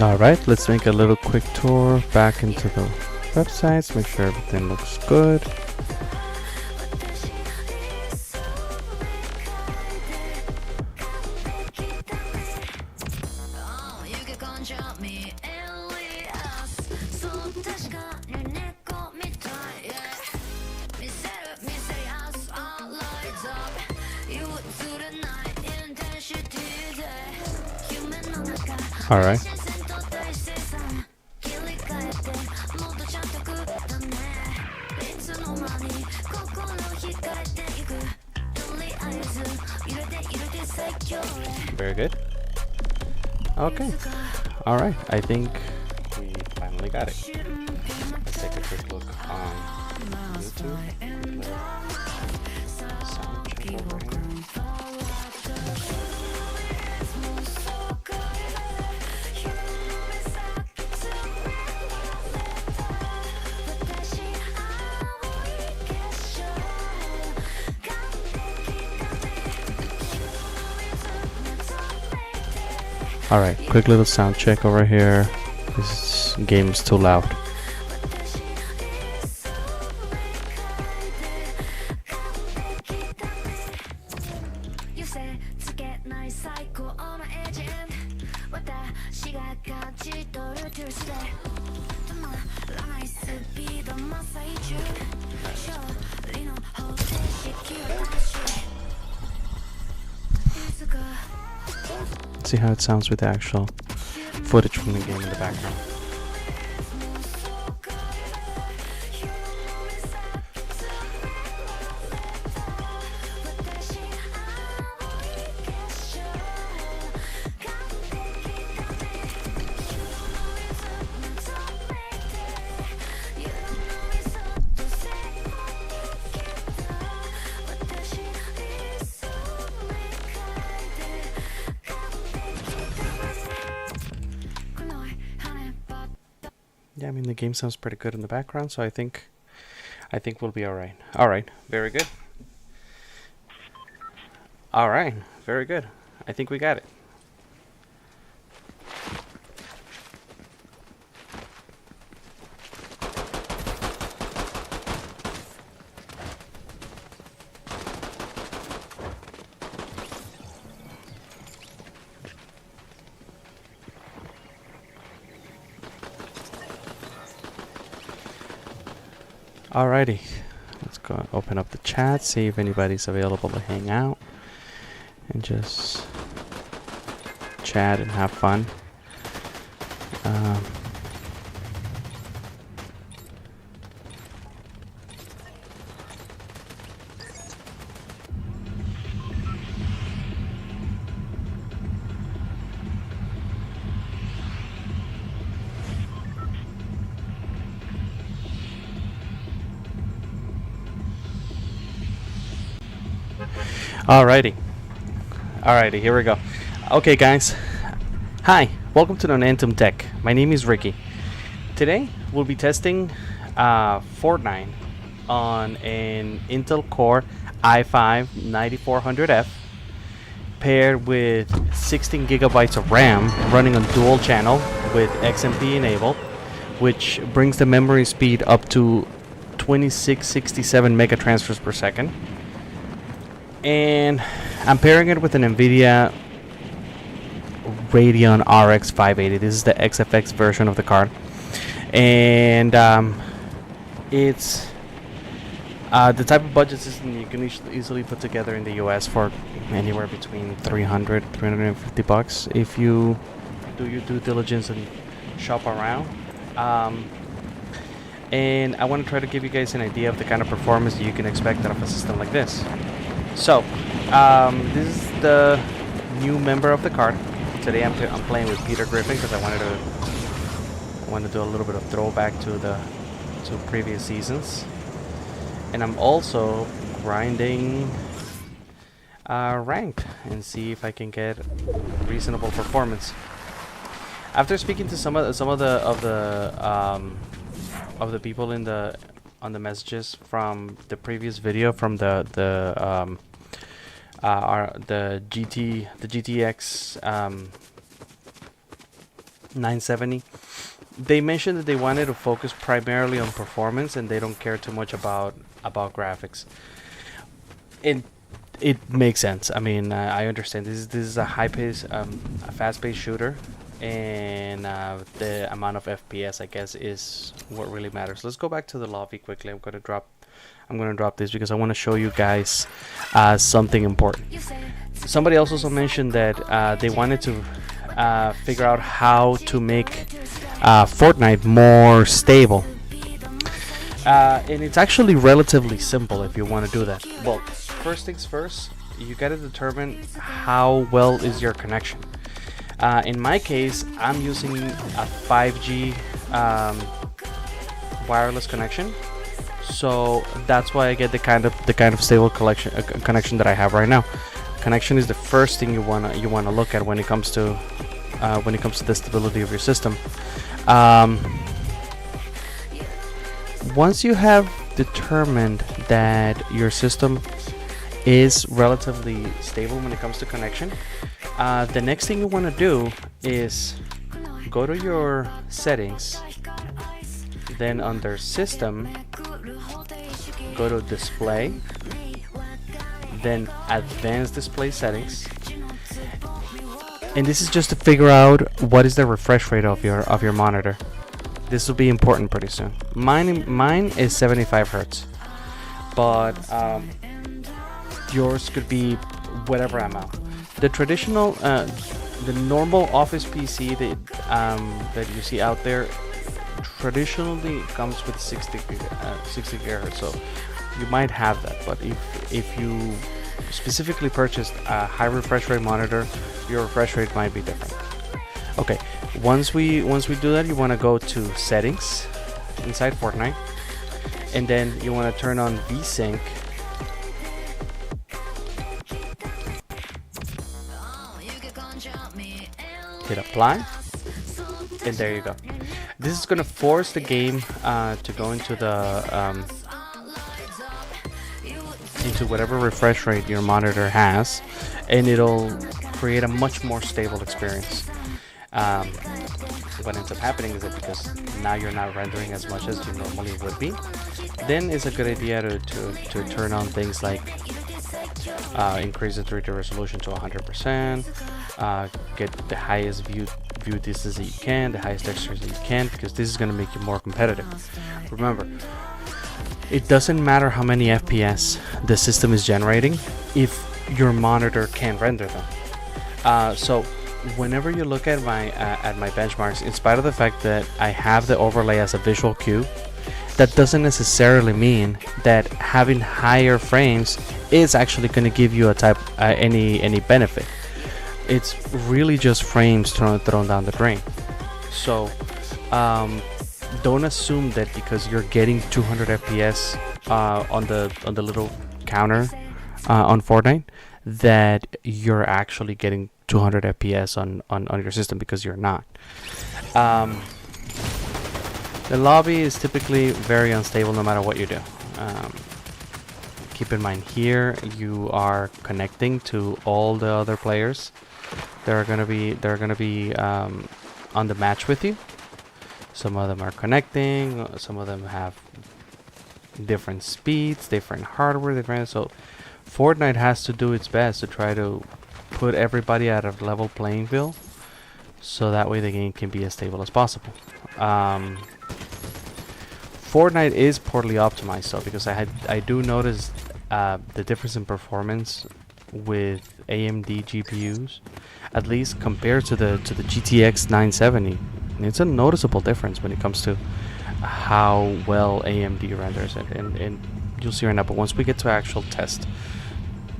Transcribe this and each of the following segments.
Alright, let's make a little quick tour back into the websites, make sure everything looks good. Alright. Very good. Okay. Alright, I think we finally got it. Let's take a quick look on YouTube. Sound check over here. Alright, quick little sound check over here. This game is too loud. See how it sounds with the actual footage from the game in the background. Yeah, I mean the game sounds pretty good in the background, so I think we'll be alright. Alright, very good. Alright, very good. I think we got it. Alrighty, let's go open up the chat, see if anybody's available to hang out and just chat and have fun. Alrighty, here we go. Okay, guys. Hi, welcome to Nonantum Tech. My name is Ricky. Today, we'll be testing Fortnite on an Intel Core i5 9400F paired with 16 gigabytes of RAM running on dual channel with XMP enabled, which brings the memory speed up to 2667 mega transfers per second. And I'm pairing it with an NVIDIA Radeon RX580. This is the XFX version of the card. And it's the type of budget system you can easily put together in the US for anywhere between $350 if you do your due diligence and shop around. And I want to try to give you guys an idea of the kind of performance that you can expect out of a system like this. So, this is the new member of the card. Today I'm playing with Peter Griffin because I want to do a little bit of throwback to previous seasons. And I'm also grinding ranked and see if I can get reasonable performance. After speaking to some of the people in on the messages from the previous video from the GTX 970. They mentioned that they wanted to focus primarily on performance, and they don't care too much about graphics. It makes sense. I mean, I understand this is a a fast-paced shooter, and the amount of FPS, I guess, is what really matters. Let's go back to the lobby quickly. I'm gonna drop this because I want to show you guys something important. Somebody else also mentioned that they wanted to figure out how to make Fortnite more stable. And it's actually relatively simple if you want to do that. Well, first things first, you got to determine how well is your connection. In my case, I'm using a 5G wireless connection, so that's why I get the kind of stable connection that I have right now. Connection is the first thing you wanna look at when it comes to the stability of your system. Once you have determined that your system is relatively stable when it comes to connection, the next thing you want to do is go to your settings, then under system, go to display, then advanced display settings, and this is just to figure out what is the refresh rate of your monitor. This will be important pretty soon. Mine is 75 hertz, but yours could be whatever amount. The traditional, the normal office PC that you see out there traditionally comes with 60 gigahertz, so you might have that. But if you specifically purchased a high refresh rate monitor, your refresh rate might be different. Okay, once we do that, you want to go to settings inside Fortnite, and then you want to turn on VSync. Hit apply, and there you go. This is going to force the game to go into the into whatever refresh rate your monitor has, and it'll create a much more stable experience. What ends up happening is that because now you're not rendering as much as you normally would be, then it's a good idea to turn on things like increase the 3D resolution to 100%, get the highest view distance that you can, the highest textures that you can, because this is going to make you more competitive. Remember, it doesn't matter how many FPS the system is generating if your monitor can't render them. So whenever you look at my benchmarks, in spite of the fact that I have the overlay as a visual cue, that doesn't necessarily mean that having higher frames is actually going to give you any benefit. It's really just frames thrown down the drain. So don't assume that because you're getting 200 FPS on the little counter on Fortnite that you're actually getting 200 FPS on your system, because you're not. The lobby is typically very unstable no matter what you do. Keep in mind, here you are connecting to all the other players. They're gonna be on the match with you. Some of them are connecting. Some of them have different speeds, different hardware, so Fortnite has to do its best to try to put everybody at a level playing field, so that way the game can be as stable as possible. Fortnite is poorly optimized though, because I do notice the difference in performance with AMD GPUs, at least compared to the GTX 970. It's a noticeable difference when it comes to how well AMD renders it, and you'll see right now. But once we get to actual test,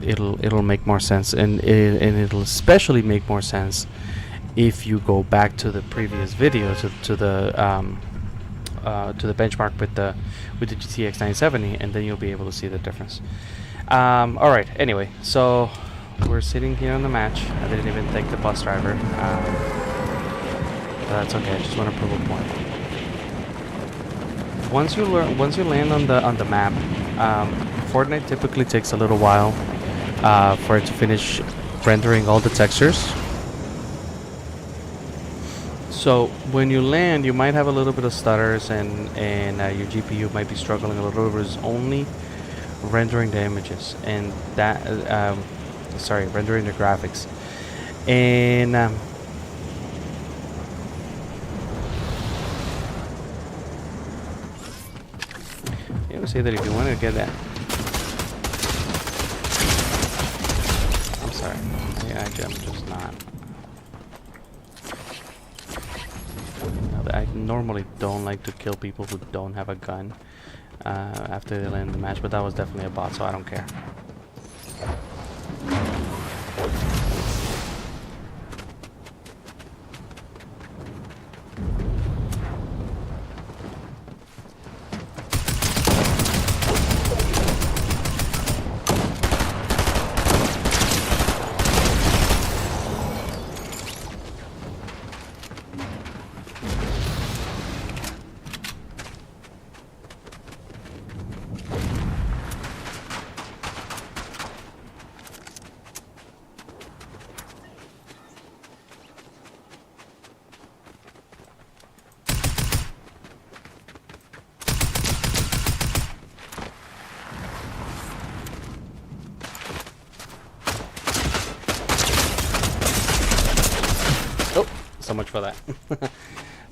it'll make more sense, and it'll especially make more sense if you go back to the previous video to the benchmark with the GTX 970, and then you'll be able to see the difference. All right. Anyway, so we're sitting here on the match. I didn't even thank the bus driver. But that's okay. I just want to prove a point. Once you land on the map, Fortnite typically takes a little while for it to finish rendering all the textures. So when you land, you might have a little bit of stutters, and your GPU might be struggling a little bit. It's only rendering the images, and that sorry, rendering the graphics. And I would say that if you want to get that, I'm sorry, yeah, I'm just not. I normally don't like to kill people who don't have a gun after they land the match, but that was definitely a bot, so I don't care. So much for that.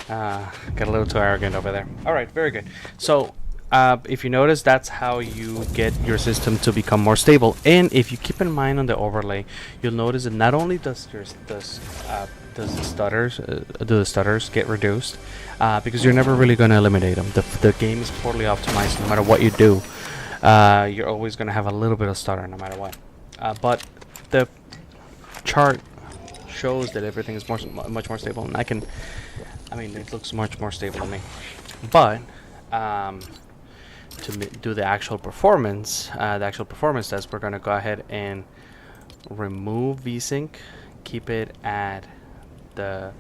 Got a little too arrogant over there. All right, very good. So if you notice, that's how you get your system to become more stable. And if you keep in mind on the overlay, you'll notice that not only does the stutters get reduced, because you're never really going to eliminate them. The game is poorly optimized. No matter what you do, you're always going to have a little bit of stutter, no matter what. But the chart shows that everything is much more stable, and I mean, it looks much more stable to me. But to do the actual performance test, we're gonna go ahead and remove VSync, keep it at the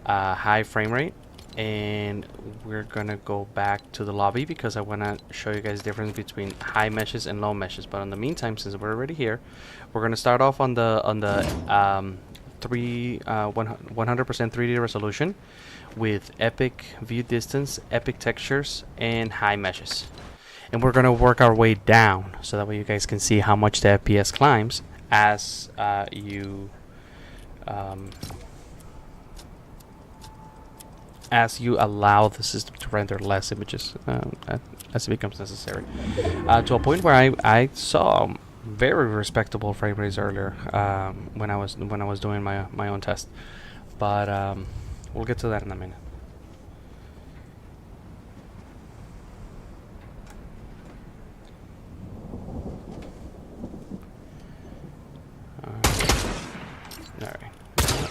high frame rate, and we're gonna go back to the lobby because I wanna show you guys the difference between high meshes and low meshes. But in the meantime, since we're already here, we're gonna start off on the 100% 3D resolution with epic view distance, epic textures, and high meshes. And we're gonna work our way down so that way you guys can see how much the FPS climbs as you allow the system to render less images as it becomes necessary, to a point where I saw very respectable frame rates earlier when I was doing my own test, but we'll get to that in a minute. Alright,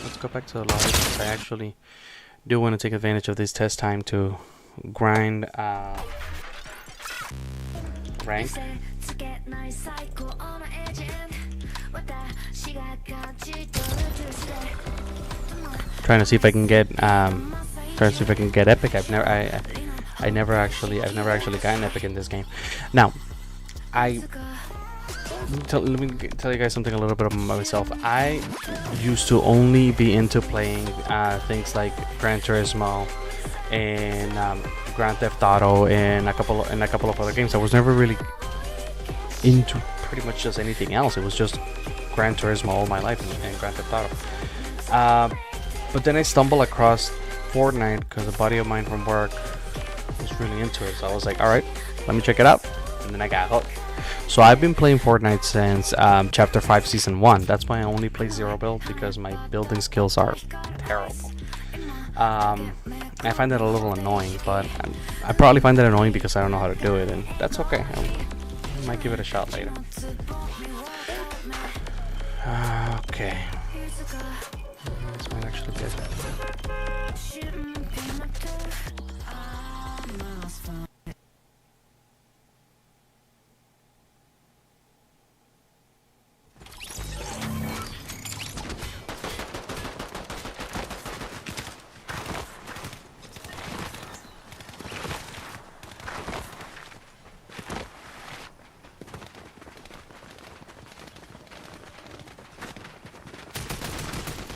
let's go back to the lobby because I actually do want to take advantage of this test time to grind rank. Trying to see if I can get epic. I've never actually gotten epic in this game. Now, let me tell you guys something a little bit about myself. I used to only be into playing things like Gran Turismo and Grand Theft Auto and a couple of other games. I was never really into pretty much just anything else. It was just Gran Turismo all my life and Grand Theft Auto. But then I stumbled across Fortnite because a buddy of mine from work was really into it. So I was like, all right, let me check it out. And then I got hooked. So I've been playing Fortnite since Chapter 5 Season 1. That's why I only play zero build, because my building skills are terrible. I find that a little annoying, but I probably find that annoying because I don't know how to do it, and that's okay. I might give it a shot later. Okay. This might actually get it.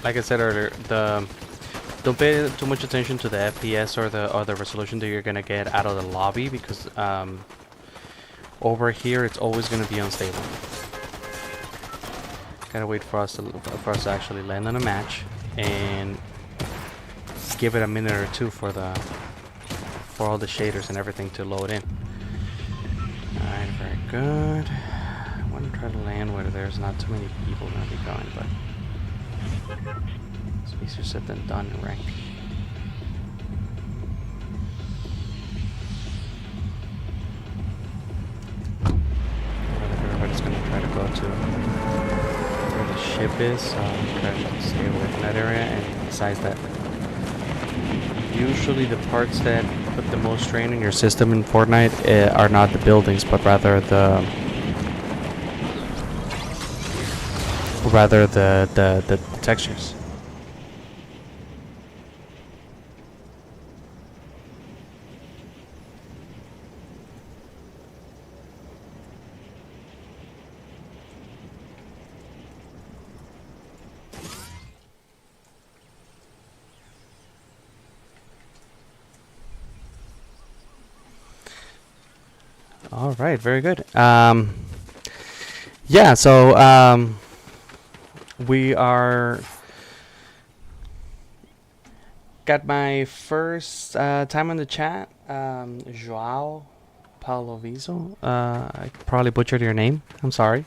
Like I said earlier, the don't pay too much attention to the FPS or the resolution that you're gonna get out of the lobby, because over here it's always gonna be unstable. Gotta wait for us to actually land on a match and give it a minute or two for all the shaders and everything to load in. Alright, very good. I want to try to land where there's not too many people gonna be going, but it's easier said than done, right? Everybody's gonna try to go to where the ship is, so try to stay away from that area. And besides that, usually the parts that put the most strain on your system in Fortnite are not the buildings, but rather the textures. All right, very good. Yeah, so we are got my first time on the chat. Joao Paloviso. I probably butchered your name. I'm sorry.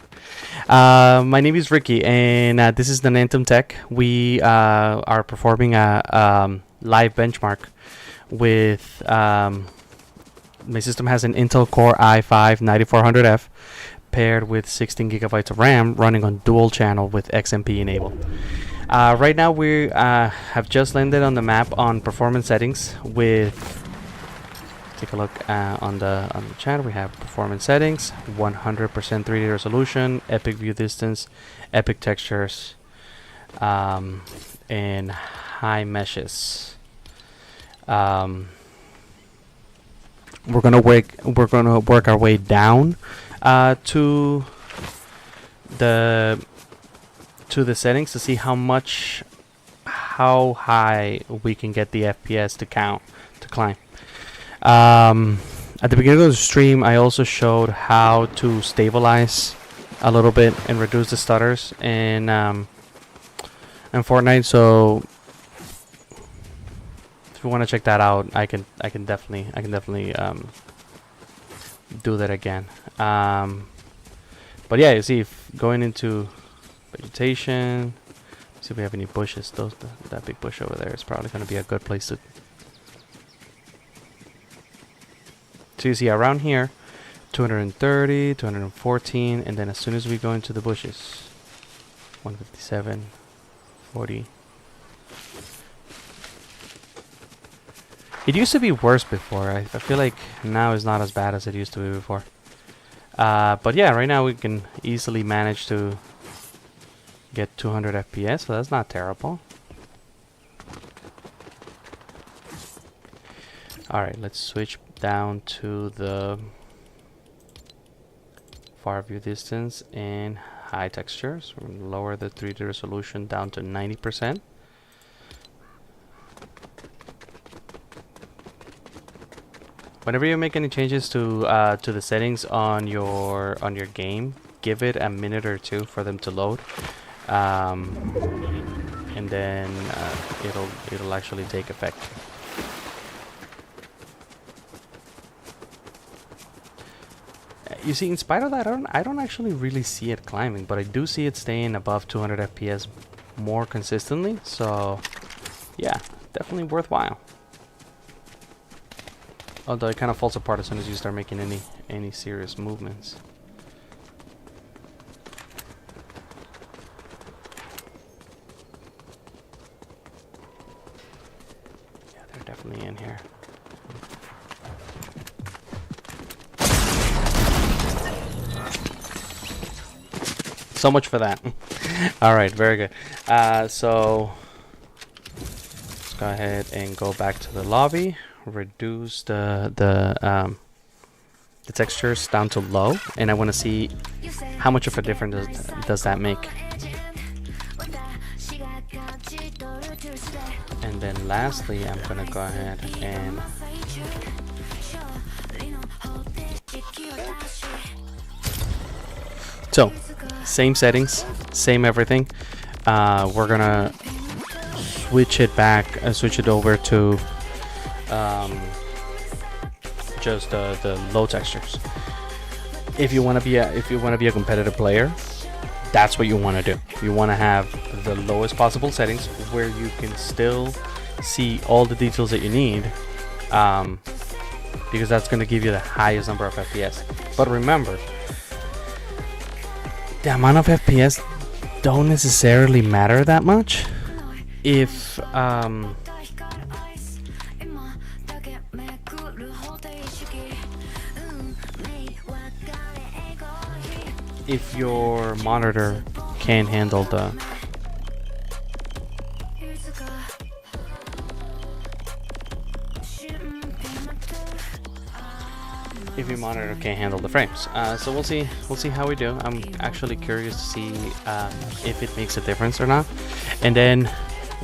My name is Ricky, and this is the Nantum Tech. We are performing a live benchmark with. My system has an Intel Core i5-9400F paired with 16 gigabytes of RAM running on dual channel with XMP enabled. Right now we have just landed on the map on performance settings with, take a look on the channel. We have performance settings, 100% 3D resolution, epic view distance, epic textures, and high meshes. We're gonna work our way down to the settings to see how high we can get the FPS to climb. At the beginning of the stream, I also showed how to stabilize a little bit and reduce the stutters in Fortnite. So if you want to check that out, I can definitely do that again. But yeah, you see, if going into vegetation, see if we have any bushes. That big bush over there is probably going to be a good place to. So you see around here, 230, 214, and then as soon as we go into the bushes, 157, 40. It used to be worse before. I feel like now it's not as bad as it used to be before. But yeah, right now we can easily manage to get 200 FPS, so that's not terrible. Alright, let's switch down to the far view distance and high textures. We're going to lower the 3D resolution down to 90%. Whenever you make any changes to the settings on your game, give it a minute or two for them to load, and then it'll actually take effect. You see, in spite of that, I don't actually really see it climbing, but I do see it staying above 200 FPS more consistently. So, yeah, definitely worthwhile. Although it kind of falls apart as soon as you start making any serious movements. Yeah, they're definitely in here. So much for that. All right, very good. So let's go ahead and go back to the lobby. Reduce the textures down to low, and I want to see how much of a difference does that make. And then lastly, I'm gonna go ahead and so same settings, same everything. We're gonna switch it back and switch it over to just the low textures. If you want to be a competitive player, that's what you want to do. You want to have the lowest possible settings where you can still see all the details that you need, because that's going to give you the highest number of FPS. But remember, the amount of FPS don't necessarily matter that much if your monitor can't handle the frames. So we'll see how we do. I'm actually curious to see if it makes a difference or not. And then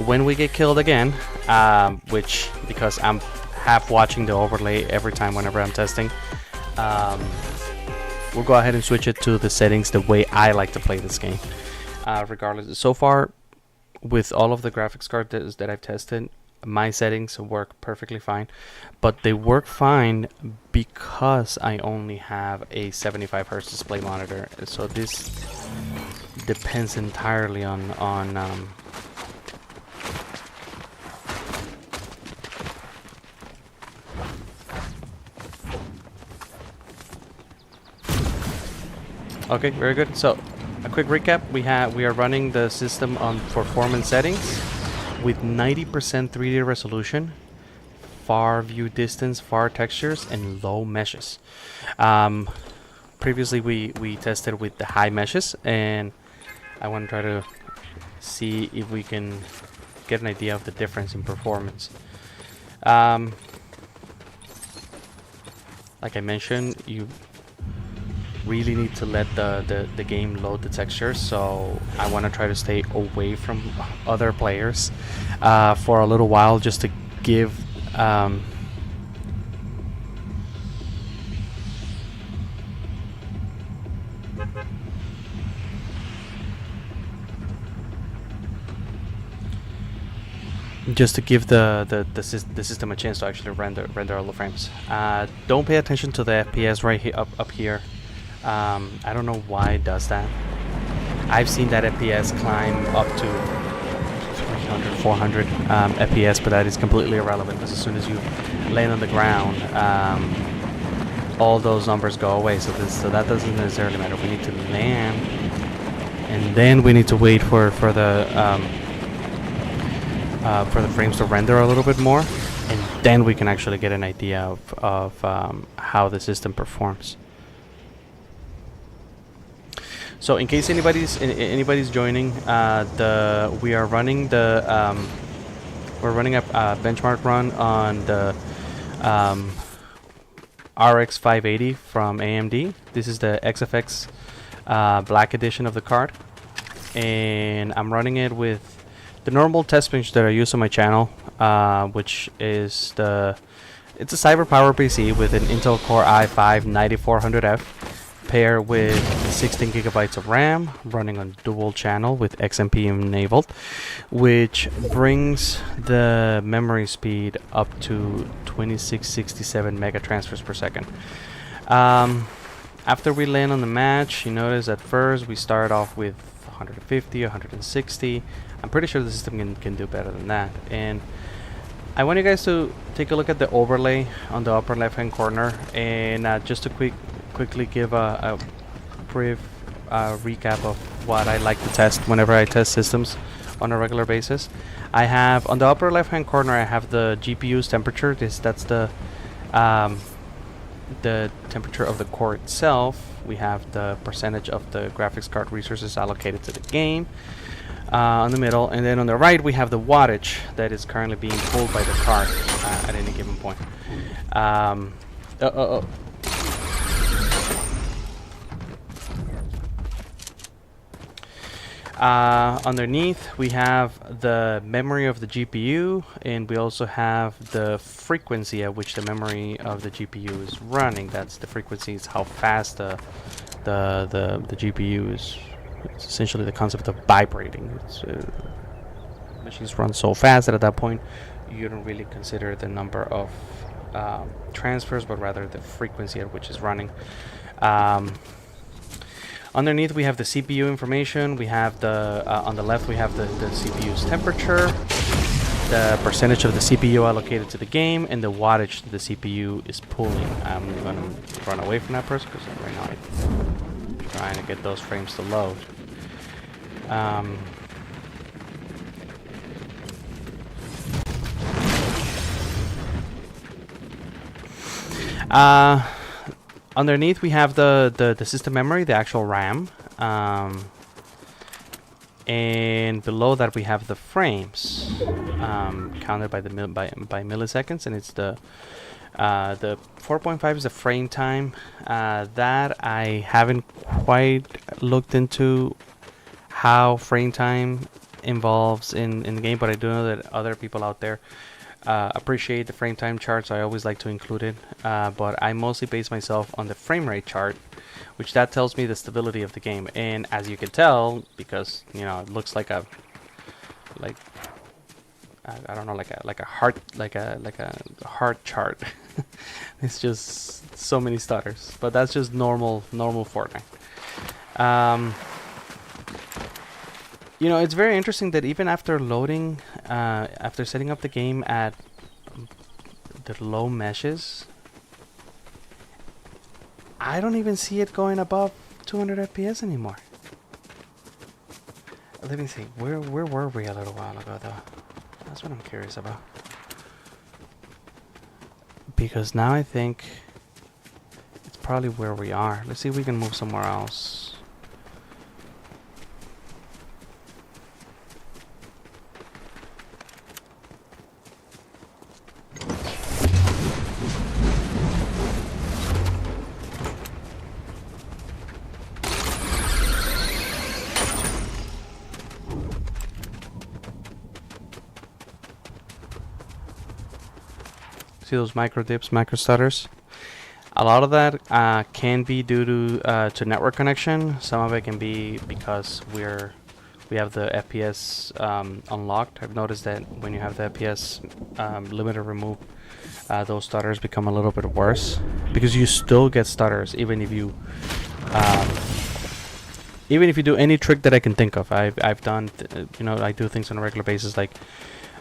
when we get killed again, which, because I'm half watching the overlay every time whenever I'm testing, we'll go ahead and switch it to the settings the way I like to play this game. Regardless, so far with all of the graphics cards that I've tested, my settings work perfectly fine, but they work fine because I only have a 75 Hz display monitor. So this depends entirely on okay, very good. So a quick recap: we are running the system on performance settings with 90% 3D resolution, far view distance, far textures, and low meshes. Previously we tested with the high meshes, and I want to try to see if we can get an idea of the difference in performance. Like I mentioned, you really need to let the game load the textures, so I want to try to stay away from other players for a little while, just to give the system a chance to actually render all the frames. Don't pay attention to the FPS right here up here. I don't know why it does that. I've seen that FPS climb up to 300, 400 FPS, but that is completely irrelevant, because as soon as you land on the ground, all those numbers go away. So that doesn't necessarily matter. We need to land, and then we need to wait for the frames to render a little bit more, and then we can actually get an idea of how the system performs. So in case anybody's joining, we are running we're running a benchmark run on the RX580 from AMD. This is the XFX Black edition of the card, and I'm running it with the normal test bench that I use on my channel, which is it's a cyber power PC with an Intel Core i5-9400F. Paired with 16 gigabytes of RAM, running on dual channel with XMP enabled, which brings the memory speed up to 2667 mega transfers per second. After we land on the match, you notice at first we start off with 150, 160. I'm pretty sure the system can do better than that. And I want you guys to take a look at the overlay on the upper left hand corner, and just to quickly give a brief recap of what I like to test whenever I test systems on a regular basis. I have on the upper left hand corner, I have the GPU's temperature. That's the temperature of the core itself. We have the percentage of the graphics card resources allocated to the game on the middle, and then on the right we have the wattage that is currently being pulled by the card at any given point. Underneath, we have the memory of the GPU, and we also have the frequency at which the memory of the GPU is running. That's the frequency, is how fast the GPU is. It's essentially the concept of vibrating. It's, machines run so fast that at that point you don't really consider the number of transfers, but rather the frequency at which it's running. Underneath, we have the CPU information. We have the on the left, we have the CPU's temperature, the percentage of the CPU allocated to the game, and the wattage that the CPU is pulling. I'm going to run away from that person because right now I'm trying to get those frames to load. Underneath, we have the system memory, the actual RAM, and below that we have the frames counted by milliseconds, and it's the 4.5 is the frame time. That I haven't quite looked into how frame time involves in the game, but I do know that other people out there appreciate the frame time chart, so I always like to include it, but I mostly base myself on the frame rate chart, which that tells me the stability of the game. And as you can tell, because it looks like I don't know, like a heart chart. It's just so many stutters, but that's just normal Fortnite. It's very interesting that even after loading, after setting up the game at the low meshes, I don't even see it going above 200 FPS anymore. Let me see, where were we a little while ago though? That's what I'm curious about. Because now I think it's probably where we are. Let's see if we can move somewhere else. See those micro dips, micro stutters? A lot of that can be due to network connection. Some of it can be because we have the FPS unlocked. I've noticed that when you have the FPS limiter removed, those stutters become a little bit worse, because you still get stutters even if you do any trick that I can think of. I've done I do things on a regular basis, like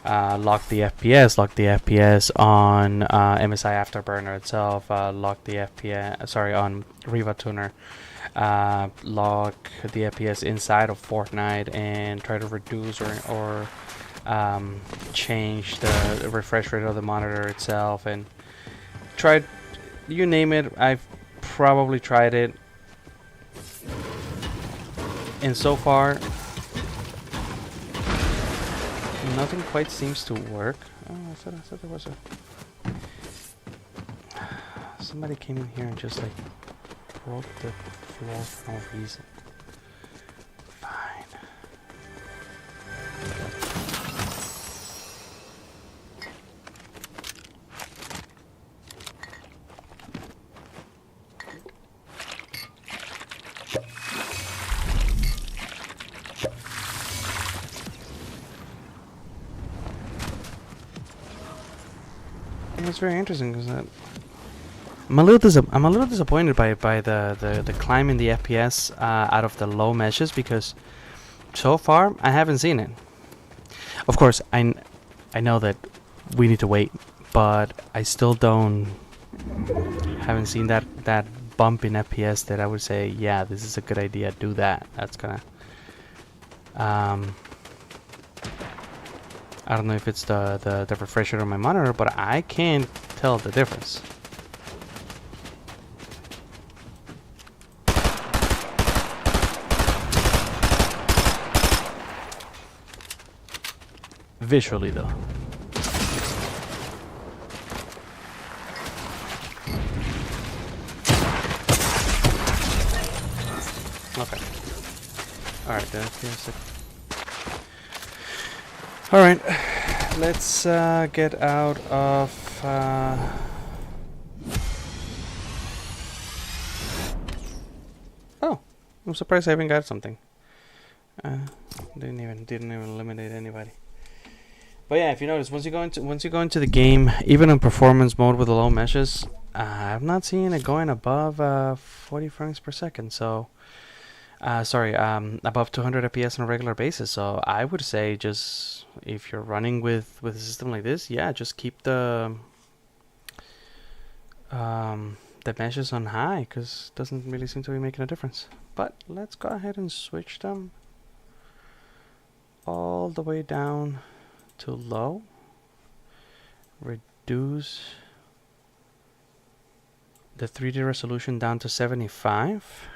lock the FPS on MSI Afterburner itself, lock the FPS, on Riva Tuner, lock the FPS inside of Fortnite, and try to reduce or change the refresh rate of the monitor itself, and tried, you name it, I've probably tried it, and so far nothing quite seems to work. Oh, I thought there was somebody came in here and just like broke the floor for no reason. Fine. It's very interesting because I'm a little disappointed by the climb in the FPS out of the low meshes, because so far I haven't seen it. Of course, I know that we need to wait, but I still haven't seen that bump in FPS that I would say, yeah, this is a good idea. Do that. That's gonna. I don't know if it's the refresh rate on my monitor, but I can't tell the difference. Visually, though. Okay. Alright, the FPS. Alright, let's get out of. Oh, I'm surprised I haven't got something. Didn't even eliminate anybody. But yeah, if you notice, once you go into the game, even in performance mode with the low meshes, I'm not seeing it going above 40 frames per second. So, above 200 FPS on a regular basis. So I would say, just if you're running with a system like this, yeah, just keep the meshes on high, because it doesn't really seem to be making a difference. But let's go ahead and switch them all the way down to low. Reduce the 3D resolution down to 75.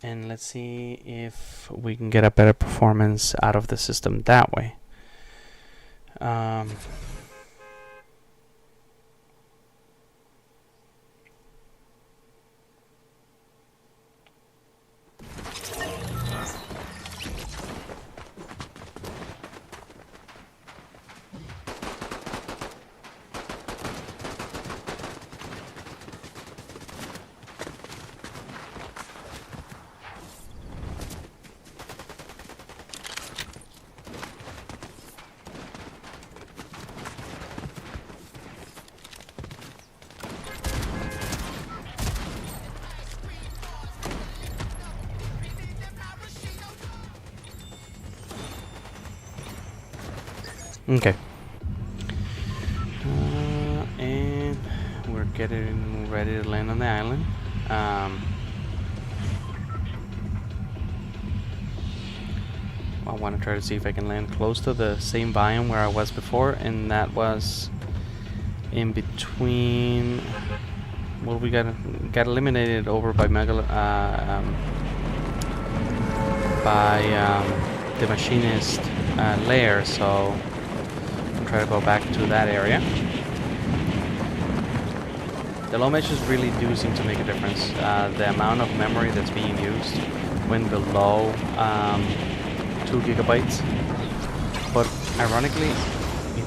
And let's see if we can get a better performance out of the system that way. Okay. And we're getting ready to land on the island. I want to try to see if I can land close to the same biome where I was before, and that was in between. Well, we got eliminated over by the machinist layer, so try to go back to that area. The low meshes really do seem to make a difference. The amount of memory that's being used when below 2 gigabytes, but ironically, it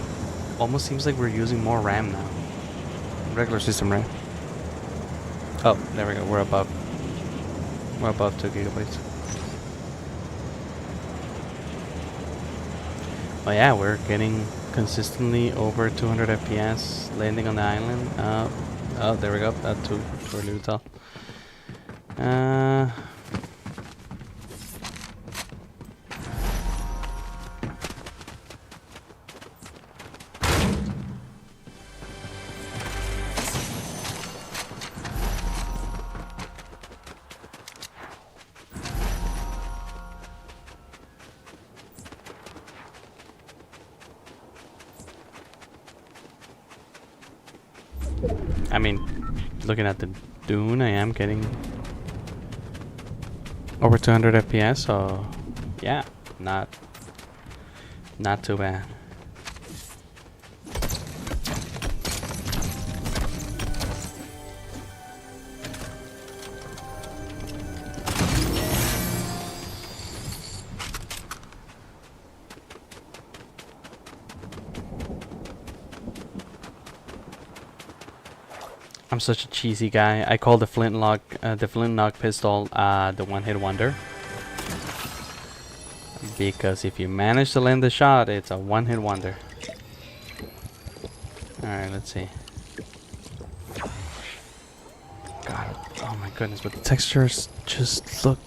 almost seems like we're using more RAM now. Regular system RAM. Oh, there we go. We're above 2 gigabytes. Oh yeah, we're getting consistently over 200 FPS landing on the island. Oh, there we go. That's too early to tell. I mean, looking at the dune, I am getting over 200 FPS, so yeah, not too bad. I'm such a cheesy guy. I call the flintlock pistol the one-hit wonder, because if you manage to land the shot, it's a one-hit wonder. All right, let's see. God, oh my goodness, but the textures just look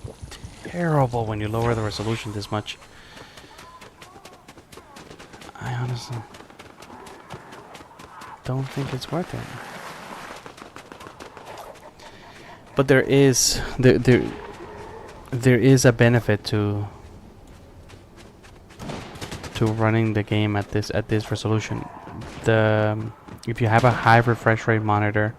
terrible when you lower the resolution this much. I honestly don't think it's worth it. But there is a benefit to running the game at this resolution. If you have a high refresh rate monitor,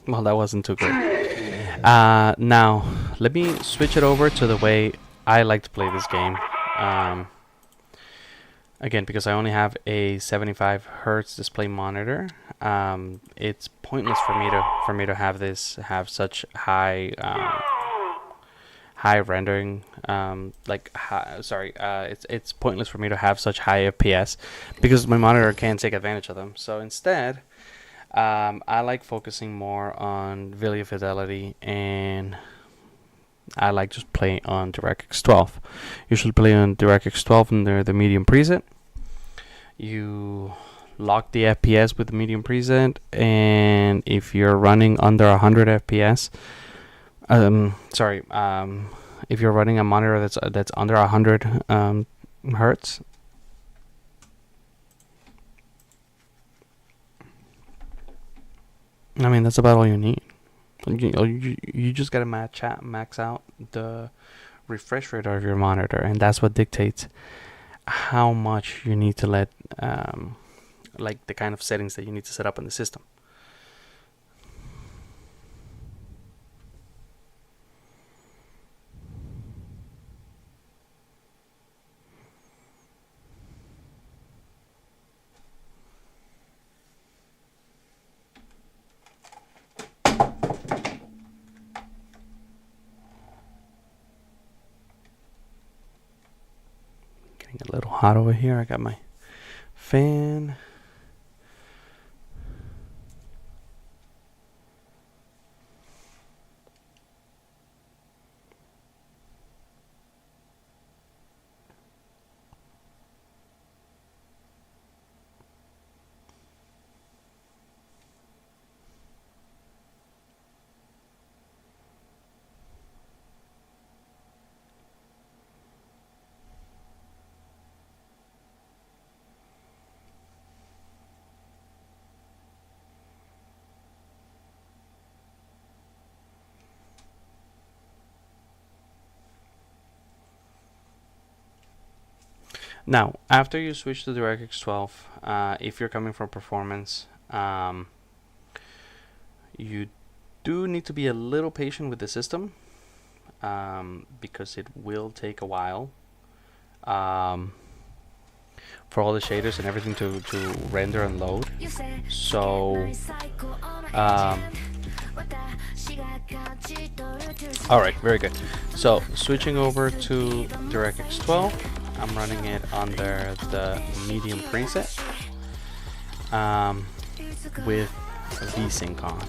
Well, that wasn't too good. Now, let me switch it over to the way I like to play this game. Um, Again, because I only have a 75 hertz display monitor, it's pointless for me to have such high rendering. It's pointless for me to have such high FPS because my monitor can't take advantage of them. So instead, I like focusing more on video fidelity, and I like just play on DirectX 12. Usually play on DirectX 12 under the medium preset. You lock the FPS with the medium preset, and if you're running under 100 FPS, if you're running a monitor that's under 100 hertz, I mean that's about all you need. You just gotta max out the refresh rate of your monitor, and that's what dictates how much you need to let like the kind of settings that you need to set up in the system. Getting a little hot over here. I got my fan. Now, after you switch to DirectX 12, if you're coming from performance, you do need to be a little patient with the system, because it will take a while for all the shaders and everything to render and load. So, alright, very good. So, switching over to DirectX 12. I'm running it under the medium preset with VSync on.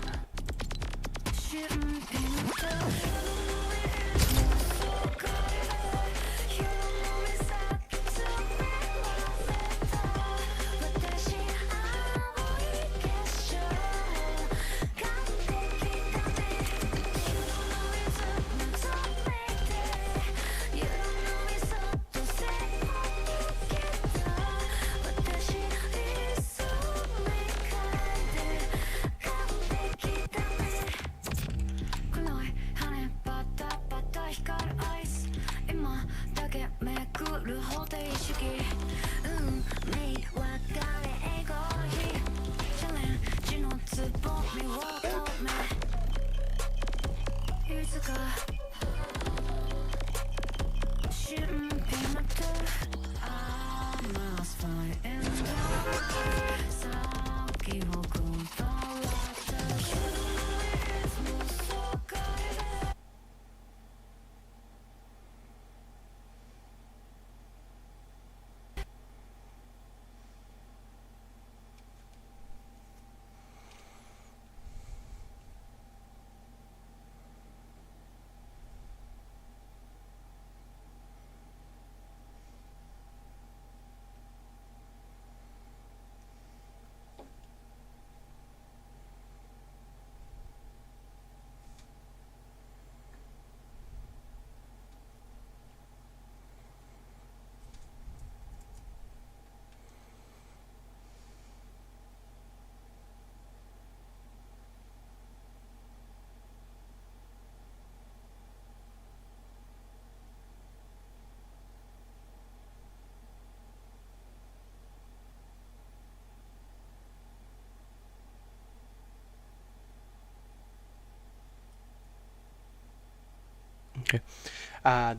Okay.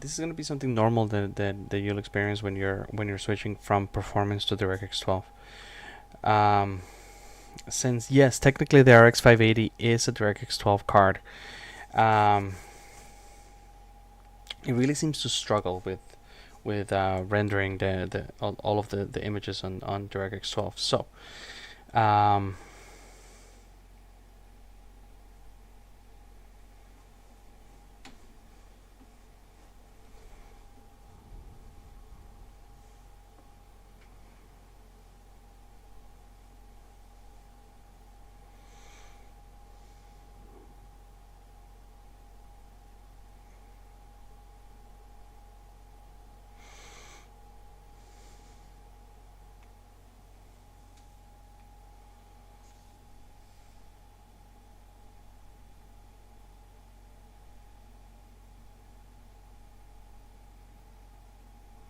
This is gonna be something normal that you'll experience when you're switching from performance to the RX 12. Since yes, technically the RX580 is a DirectX 12 card, um, it really seems to struggle with rendering all of the images on DirectX 12. So, um,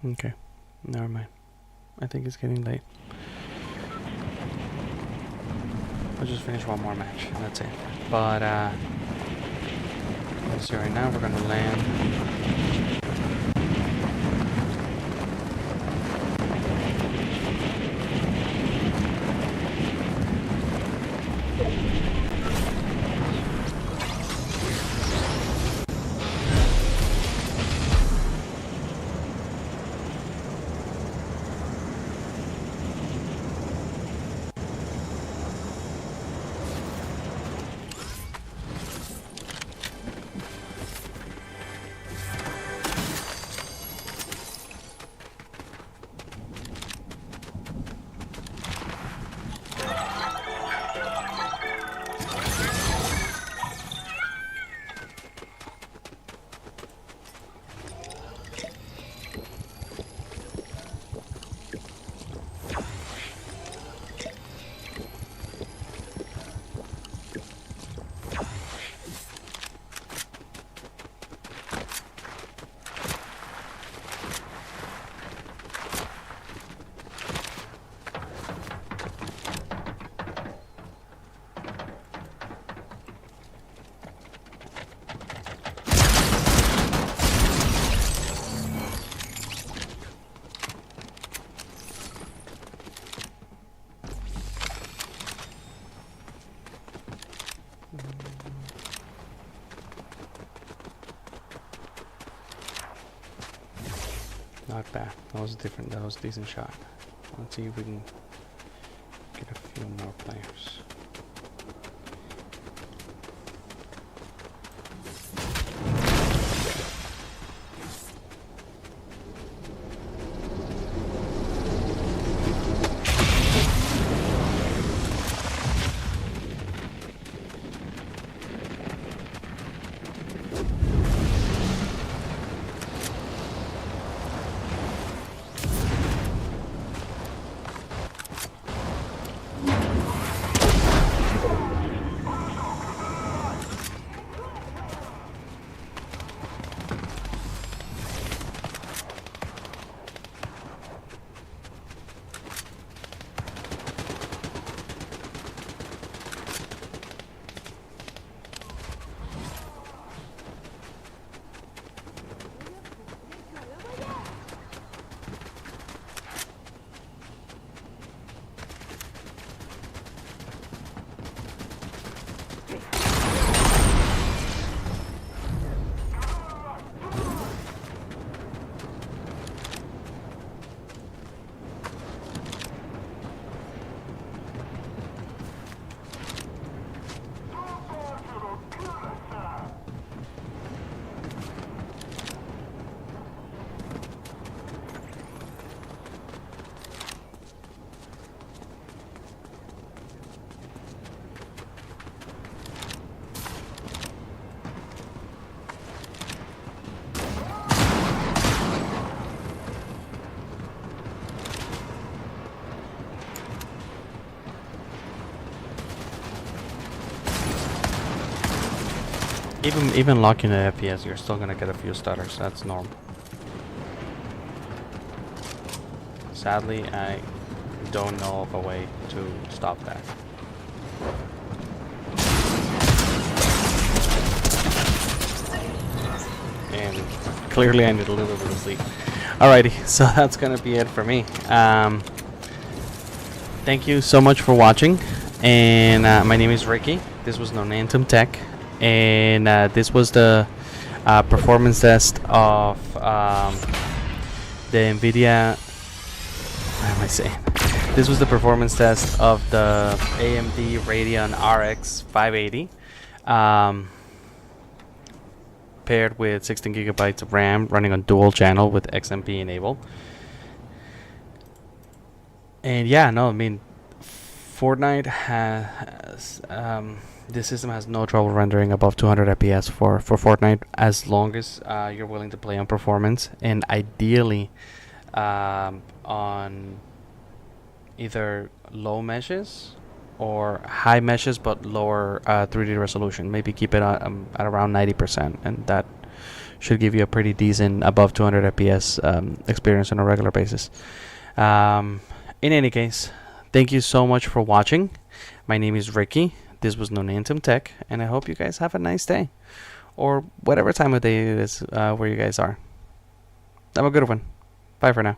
okay, never mind. I think it's getting late. I'll just finish one more match, and that's it. But let's see. Right now, we're gonna land. Not bad. That was different. That was a decent shot. Let's see if we can get a few more players. Even locking the FPS, you're still gonna get a few stutters. That's normal. Sadly, I don't know of a way to stop that. and clearly I need a little bit of sleep. Alrighty, so that's gonna be it for me. Thank you so much for watching, and my name is Ricky. This was Nonantum Tech, and this was the performance test of the NVIDIA. What am I saying? This was the performance test of the AMD Radeon RX580, paired with 16 gigabytes of RAM, running on dual channel with XMP enabled. And yeah, no, I mean, Fortnite has this system has no trouble rendering above 200 FPS for Fortnite, as long as you're willing to play on performance, and ideally on either low meshes or high meshes but lower 3D resolution. Maybe keep it at around 90%, and that should give you a pretty decent above 200 FPS experience on a regular basis. In any case, thank you so much for watching. My name is Ricky. This was Nonantum Tech, and I hope you guys have a nice day, or whatever time of day it is where you guys are. Have a good one. Bye for now.